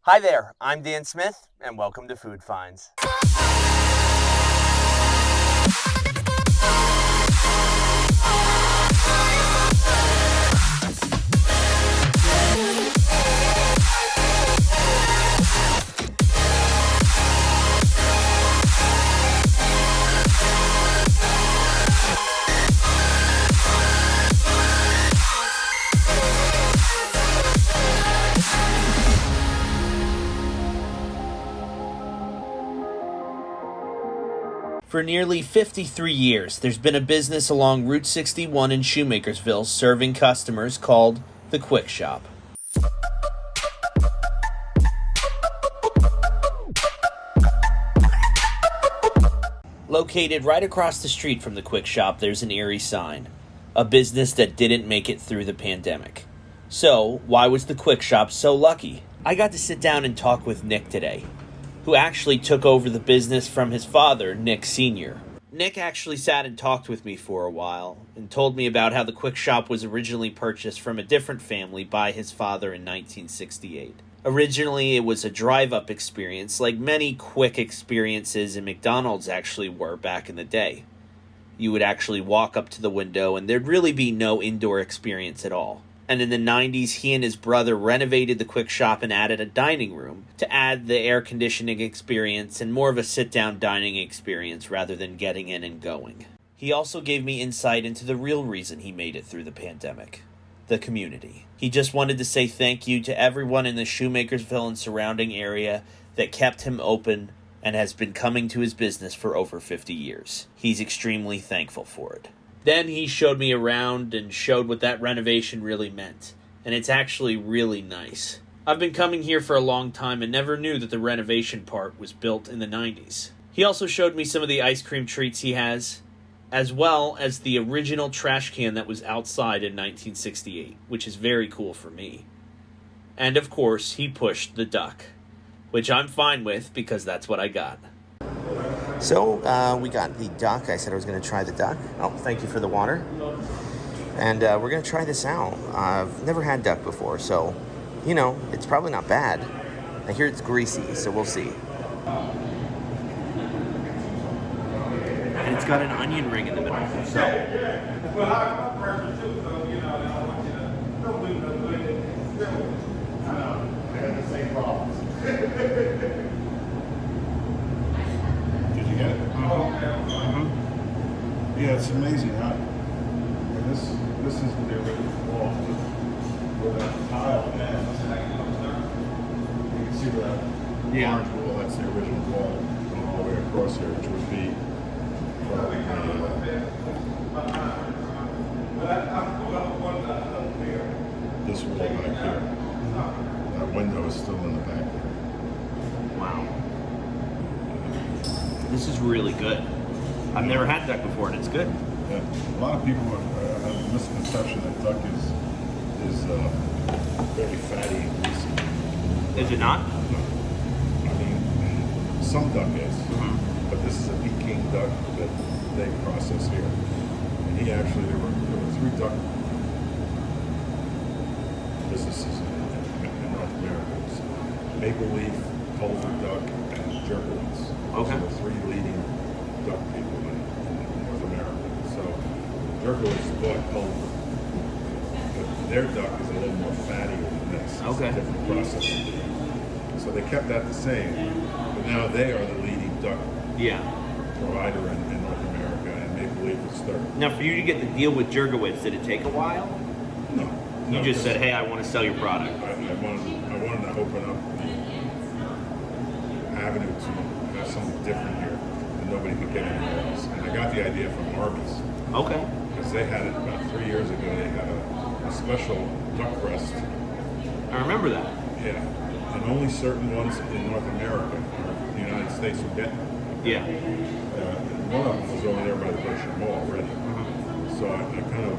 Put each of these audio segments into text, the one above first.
Hi there, I'm Dan Smith, and welcome to Food Finds. For nearly 53 years, there's been a business along Route 61 in Shoemakersville serving customers called the Kwik Shop. Located right across the street from the Kwik Shop, there's an eerie sign, a business that didn't make it through the pandemic. So, why was the Kwik Shop so lucky? I got to sit down and talk with Nick today, who actually took over the business from his father, Nick Sr. Nick actually sat and talked with me for a while and told me about how the Kwik Shop was originally purchased from a different family by his father in 1968. Originally, it was a drive-up experience, like many quick experiences in McDonald's actually were back in the day. You would actually walk up to the window and there'd really be no indoor experience at all. And in the 90s, he and his brother renovated the Kwik Shop and added a dining room to add the air conditioning experience and more of a sit-down dining experience rather than getting in and going. He also gave me insight into the real reason he made it through the pandemic: the community. He just wanted to say thank you to everyone in the Shoemakersville and surrounding area that kept him open and has been coming to his business for over 50 years. He's extremely thankful for it. Then he showed me around and showed what that renovation really meant, and it's actually really nice. I've been coming here for a long time and never knew that the renovation part was built in the 90s. He also showed me some of the ice cream treats he has, as well as the original trash can that was outside in 1968, which is very cool for me. And of course, he pushed the duck, which I'm fine with because that's what I got. So, we got the duck. I said I was going to try the duck. Oh, thank you for the water. And we're going to try this out. I've never had duck before, so, it's probably not bad. I hear it's greasy, so we'll see. And it's got an onion ring in the middle, so... Yeah, it's amazing, huh? And this is the original wall where that tile ends. You can see where that orange wall, that's the original wall going all the way across here, which would be probably this wall back here. That window is still in the back there. Wow. This is really good. I've never had duck before, and it's good. Yeah. A lot of people have a misconception that duck is very fatty and greasy. Is it not? No. I mean, some duck is, but this is a Peking duck that they process here. And there were 3 duck businesses in North America. Maple Leaf, Culver Duck, and Jerkowitz. Okay. So the 3 leading duck people in North America. So Jerkowitz bought Culver. But their duck is a little more fattier than this. Okay. It's a different processing. So they kept that the same, but now they are the leading duck provider in North America, and Maple Leaf is third. Now, for you to get the deal with Jerkowitz, did it take a while? No. You just said, hey, I want to sell your product. I wanted to open up the avenue to have something different here that nobody could get anywhere else. And I got the idea from Arby's. Okay. Because they had it about 3 years ago. They had a special duck breast. I remember that. Yeah. And only certain ones in North America or the United States would get them. Yeah. One of them was over there by the Berkshire Mall already. So I kind of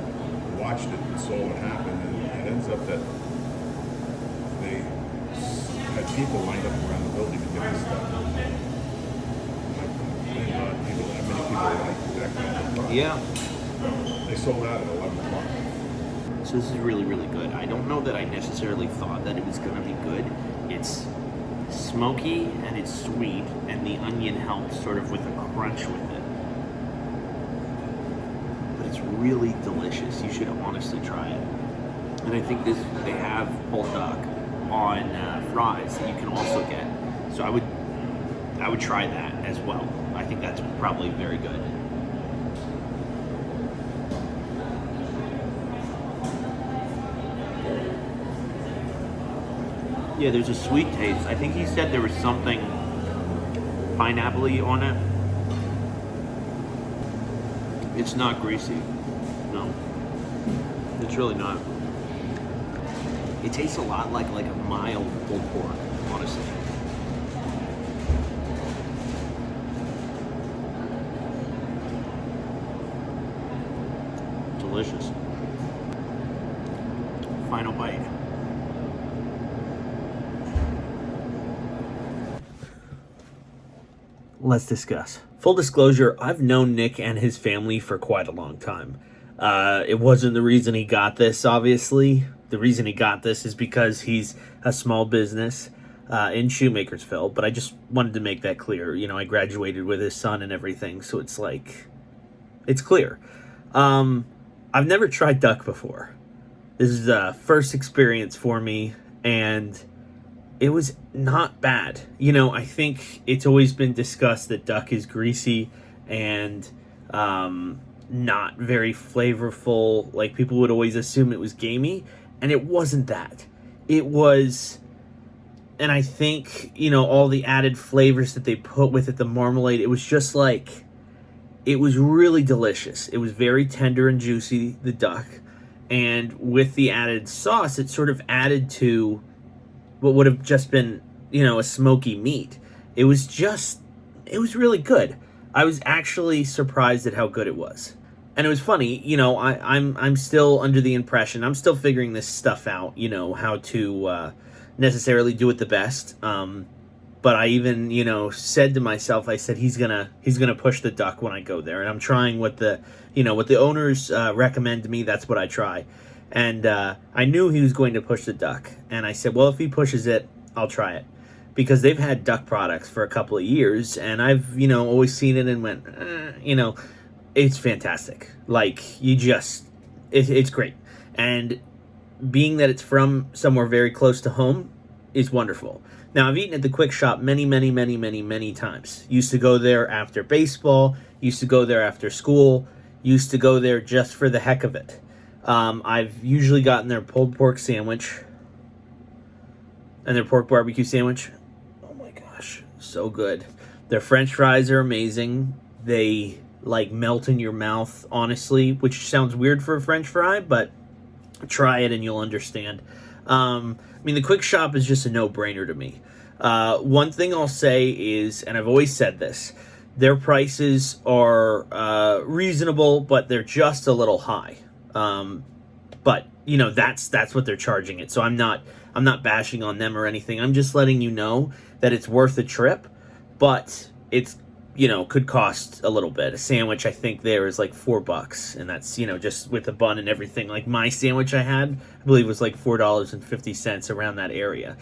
watched it and saw what happened. And it ends up that they had people lined up around the building to get this stuff. Yeah. They sold out at 11 o'clock. So this is really, really good. I don't know that I necessarily thought that it was going to be good. It's smoky and it's sweet, and the onion helps sort of with a crunch with it. But it's really delicious. You should honestly try it. And I think they have pulled duck on fries that you can also get. So I would try that as well. I think that's probably very good. Yeah, there's a sweet taste. I think he said there was something pineapple-y on it. It's not greasy. No. It's really not. It tastes a lot like a mild pulled pork, honestly. Delicious. Final bite. Let's discuss. Full disclosure, I've known Nick and his family for quite a long time. It wasn't the reason he got this, obviously. The reason he got this is because he's a small business in Shoemakersville, but I just wanted to make that clear. You know, I graduated with his son and everything, so it's like, it's clear. I've never tried duck before. This is a first experience for me, and it was not bad. You know, I think it's always been discussed that duck is greasy and not very flavorful. Like, people would always assume it was gamey, and it wasn't that. It was, and I think, you know, all the added flavors that they put with it, the marmalade, it was just like, it was really delicious. It was very tender and juicy, the duck. And with the added sauce, it sort of added to what would have just been, you know, a smoky meat. It was really good. I was actually surprised at how good it was. And it was funny, you know, I'm still under the impression, I'm still figuring this stuff out, you know, how to necessarily do it the best. But I even, you know, said to myself, I said, he's gonna push the duck when I go there. And I'm trying what the owners recommend to me, that's what I try. And I knew he was going to push the duck. And I said, well, if he pushes it, I'll try it. Because they've had duck products for a couple of years, and I've, you know, always seen it and went, you know, it's fantastic. Like, it's great. And being that it's from somewhere very close to home is wonderful. Now, I've eaten at the Kwik Shop many times. Used to go there after baseball, used to go there after school, used to go there just for the heck of it. I've usually gotten their pulled pork sandwich and their pork barbecue sandwich. Oh my gosh, so good. Their French fries are amazing. They like melt in your mouth, honestly, which sounds weird for a French fry, but try it and you'll understand. I mean, the Kwik Shop is just a no-brainer to me. One thing I'll say is, and I've always said this, their prices are reasonable, but they're just a little high. But you know, that's what they're charging it. So I'm not bashing on them or anything. I'm just letting you know that it's worth a trip, but it's, you know, could cost a little bit. A sandwich, I think there is like $4, and that's, you know, just with the bun and everything. Like my sandwich I had, I believe was like $4.50 around that area.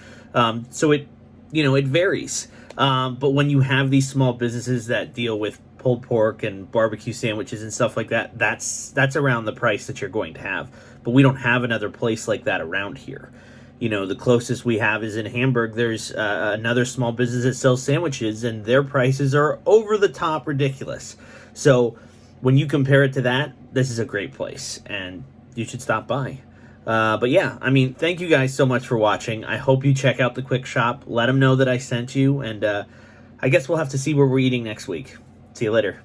So it, you know, it varies. But when you have these small businesses that deal with pulled pork and barbecue sandwiches and stuff like that, that's around the price that you're going to have. But we don't have another place like that around here. You know, the closest we have is in Hamburg. There's another small business that sells sandwiches, and their prices are over the top ridiculous. So when you compare it to that, this is a great place, and you should stop by. But yeah, I mean, thank you guys so much for watching. I hope you check out the Kwik Shop. Let them know that I sent you, and I guess we'll have to see where we're eating next week. See you later.